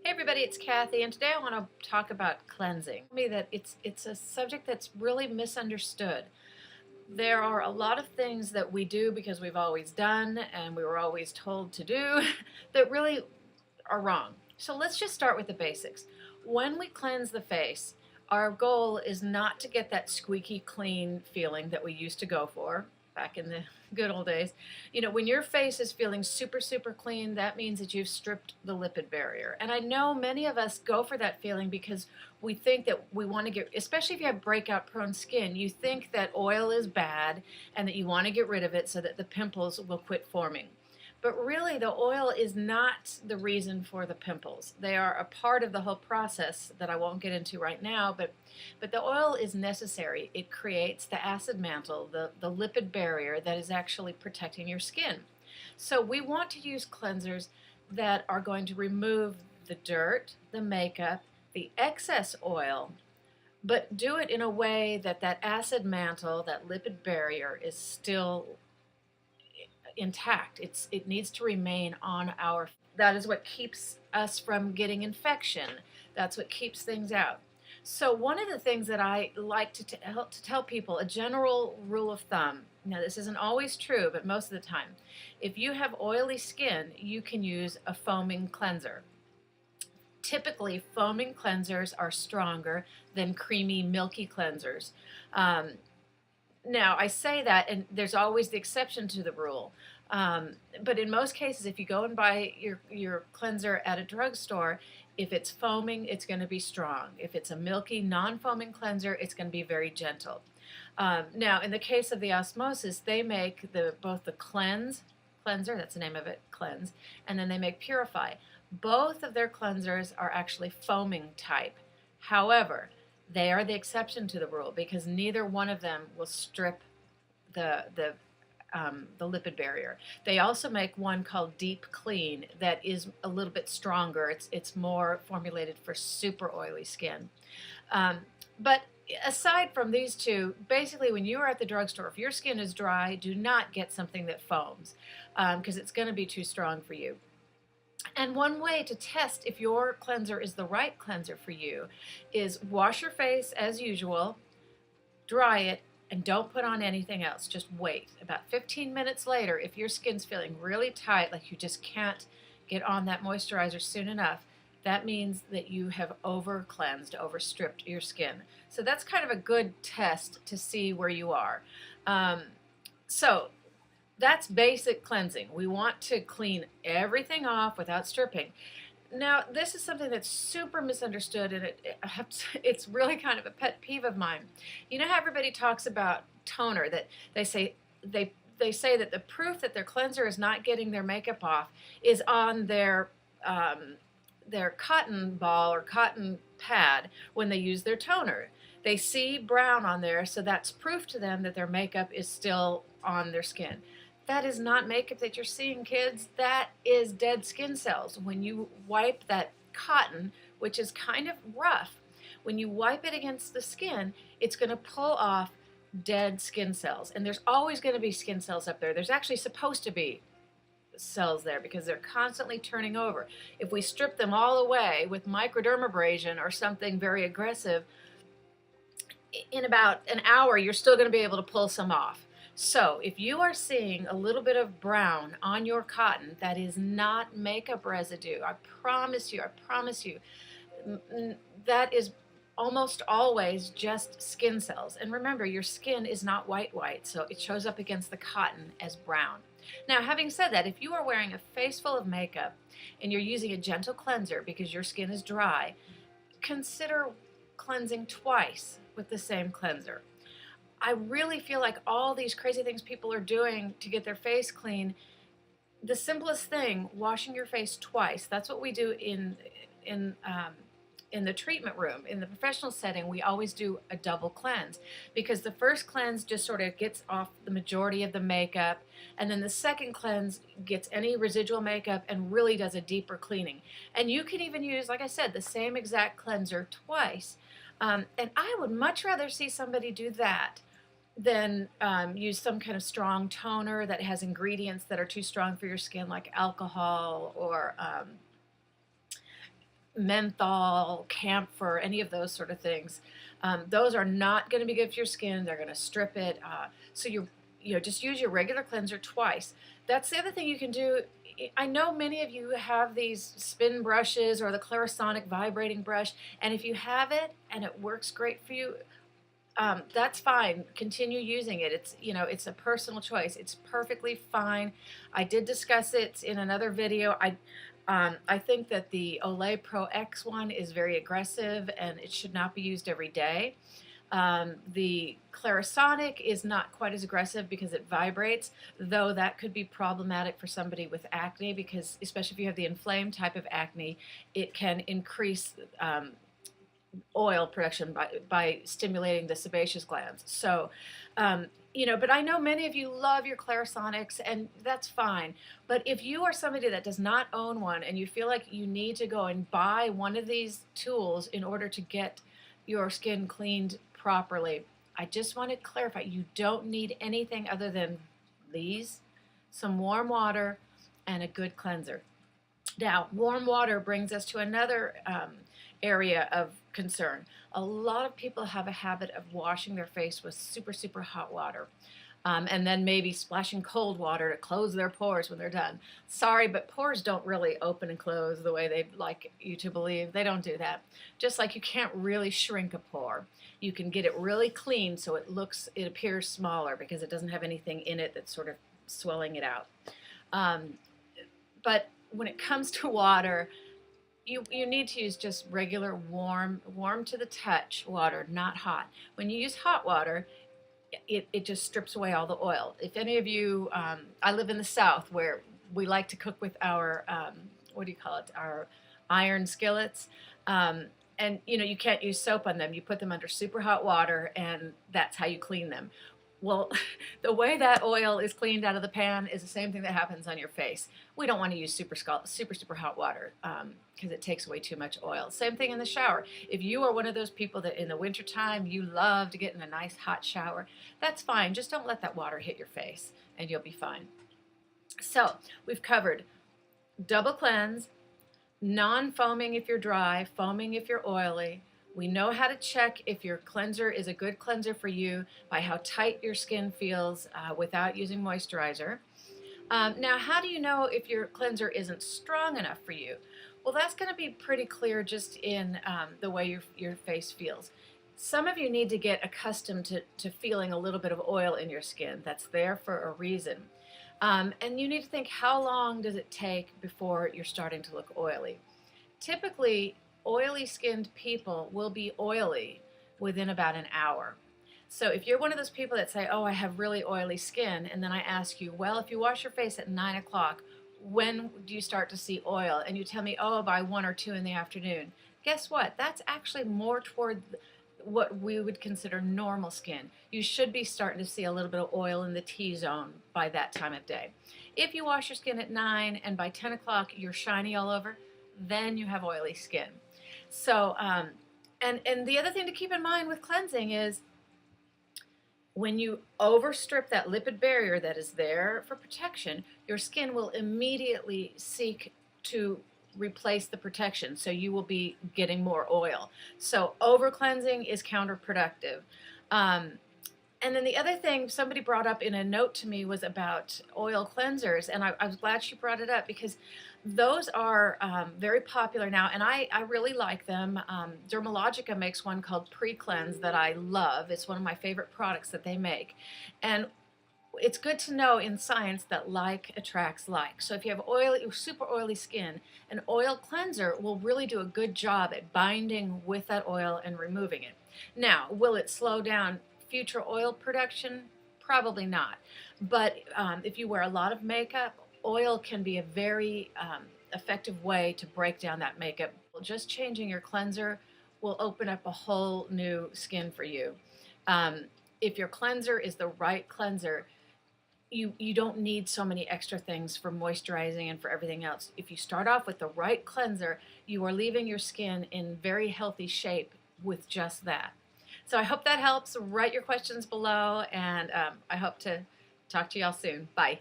Hey everybody, it's Kathy, and today I want to talk about cleansing. It's a subject that's really misunderstood. There are a lot of things that we do because we've always done and we were always told to do that really are wrong. So let's just start with the basics. When we cleanse the face, our goal is not to get that squeaky clean feeling that we used to go for back in the good old days. You know, when your face is feeling super, super clean, that means that you've stripped the lipid barrier. And I know many of us go for that feeling because we think that we want to get, especially if you have breakout prone skin, you think that oil is bad and that you want to get rid of it so that the pimples will quit forming. But really, the oil is not the reason for the pimples. They are a part of the whole process that I won't get into right now, but the oil is necessary. It creates the acid mantle, the lipid barrier that is actually protecting your skin. So we want to use cleansers that are going to remove the dirt, the makeup, the excess oil, but do it in a way that that acid mantle, that lipid barrier, is still intact. It needs to remain on our. That is what keeps us from getting infection. That's what keeps things out. So one of the things that I like to tell people, a general rule of thumb, now this isn't always true, but most of the time, if you have oily skin, you can use a foaming cleanser. Typically, foaming cleansers are stronger than creamy, milky cleansers. Now, I say that, and there's always the exception to the rule. But in most cases, if you go and buy your cleanser at a drugstore, if it's foaming, it's going to be strong. If it's a milky, non-foaming cleanser, it's going to be very gentle. Now, in the case of the Osmosis, they make both the cleanser, that's the name of it, cleanse, and then they make purify. Both of their cleansers are actually foaming type. However, they are the exception to the rule because neither one of them will strip the lipid barrier. They also make one called Deep Clean that is a little bit stronger. It's more formulated for super oily skin. But aside from these two, basically when you are at the drugstore, if your skin is dry, do not get something that foams because it's going to be too strong for you. And one way to test if your cleanser is the right cleanser for you is wash your face as usual, dry it, and don't put on anything else. Just wait. About 15 minutes later, if your skin's feeling really tight, like you just can't get on that moisturizer soon enough, that means that you have over-cleansed, over-stripped your skin. So that's kind of a good test to see where you are. So that's basic cleansing. We want to clean everything off without stripping. Now, this is something that's super misunderstood, and it's really kind of a pet peeve of mine. You know how everybody talks about toner, that they say that the proof that their cleanser is not getting their makeup off is on their cotton ball or cotton pad when they use their toner. They see brown on there, so that's proof to them that their makeup is still on their skin. That is not makeup that you're seeing, kids. That is dead skin cells. When you wipe that cotton, which is kind of rough, when you wipe it against the skin, it's going to pull off dead skin cells. And there's always going to be skin cells up there. There's actually supposed to be cells there because they're constantly turning over. If we strip them all away with microdermabrasion or something very aggressive, in about an hour, you're still going to be able to pull some off. So if you are seeing a little bit of brown on your cotton, that is not makeup residue. I promise you, that is almost always just skin cells. And remember, your skin is not white, so it shows up against the cotton as brown. Now, having said that, if you are wearing a face full of makeup and you're using a gentle cleanser because your skin is dry, consider cleansing twice with the same cleanser. I really feel like all these crazy things people are doing to get their face clean, the simplest thing, washing your face twice. That's what we do in the treatment room. In the professional setting, we always do a double cleanse because the first cleanse just sort of gets off the majority of the makeup, and then the second cleanse gets any residual makeup and really does a deeper cleaning. And you can even use, like I said, the same exact cleanser twice. And I would much rather see somebody do that than use some kind of strong toner that has ingredients that are too strong for your skin, like alcohol or menthol, camphor, any of those sort of things. Those are not going to be good for your skin. They're going to strip it. So just use your regular cleanser twice. That's the other thing you can do. I know many of you have these spin brushes or the Clarisonic vibrating brush, and if you have it and it works great for you, that's fine. Continue using it. It's a personal choice. It's perfectly fine. I did discuss it in another video. I think that the Olay Pro X one is very aggressive and it should not be used every day. The Clarisonic is not quite as aggressive because it vibrates, though that could be problematic for somebody with acne, because especially if you have the inflamed type of acne, it can increase oil production by stimulating the sebaceous glands. So, but I know many of you love your Clarisonics, and that's fine. But if you are somebody that does not own one and you feel like you need to go and buy one of these tools in order to get your skin cleaned properly, I just want to clarify, you don't need anything other than these, some warm water, and a good cleanser. Now, warm water brings us to another area of concern. A lot of people have a habit of washing their face with super, super hot water. And then maybe splashing cold water to close their pores when they're done. Sorry, but pores don't really open and close the way they'd like you to believe. They don't do that. Just like you can't really shrink a pore. You can get it really clean so it appears smaller because it doesn't have anything in it that's sort of swelling it out. But when it comes to water, you need to use just regular warm to the touch water, not hot. When you use hot water, it just strips away all the oil. If any of you, I live in the South where we like to cook with our, our iron skillets. And you can't use soap on them. You put them under super hot water and that's how you clean them. Well, the way that oil is cleaned out of the pan is the same thing that happens on your face. We don't want to use super hot water because it takes away too much oil. Same thing in the shower. If you are one of those people that in the wintertime you love to get in a nice hot shower, that's fine. Just don't let that water hit your face and you'll be fine. So we've covered double cleanse, non-foaming if you're dry, foaming if you're oily. We know how to check if your cleanser is a good cleanser for you by how tight your skin feels without using moisturizer. Now, how do you know if your cleanser isn't strong enough for you? Well, that's going to be pretty clear just in the way your face feels. Some of you need to get accustomed to feeling a little bit of oil in your skin. That's there for a reason. And you need to think, how long does it take before you're starting to look oily? Typically, oily skinned people will be oily within about an hour. So if you're one of those people that say, oh, I have really oily skin, and then I ask you, well, if you wash your face at 9 o'clock, when do you start to see oil? And you tell me, oh, by 1 or 2 in the afternoon. Guess what? That's actually more toward what we would consider normal skin. You should be starting to see a little bit of oil in the T-zone by that time of day. If you wash your skin at 9 and by 10 o'clock you're shiny all over, then you have oily skin. So, and the other thing to keep in mind with cleansing is when you overstrip that lipid barrier that is there for protection, your skin will immediately seek to replace the protection, so you will be getting more oil. So over cleansing is counterproductive. And then the other thing somebody brought up in a note to me was about oil cleansers, and I was glad she brought it up because those are very popular now, and I really like them. Dermalogica makes one called Pre-Cleanse that I love. It's one of my favorite products that they make. And it's good to know in science that like attracts like. So if you have super oily skin, an oil cleanser will really do a good job at binding with that oil and removing it. Now, will it slow down future oil production? Probably not. But if you wear a lot of makeup, oil can be a very effective way to break down that makeup. Just changing your cleanser will open up a whole new skin for you. If your cleanser is the right cleanser, you don't need so many extra things for moisturizing and for everything else. If you start off with the right cleanser, you are leaving your skin in very healthy shape with just that. So I hope that helps. Write your questions below, and I hope to talk to y'all soon. Bye.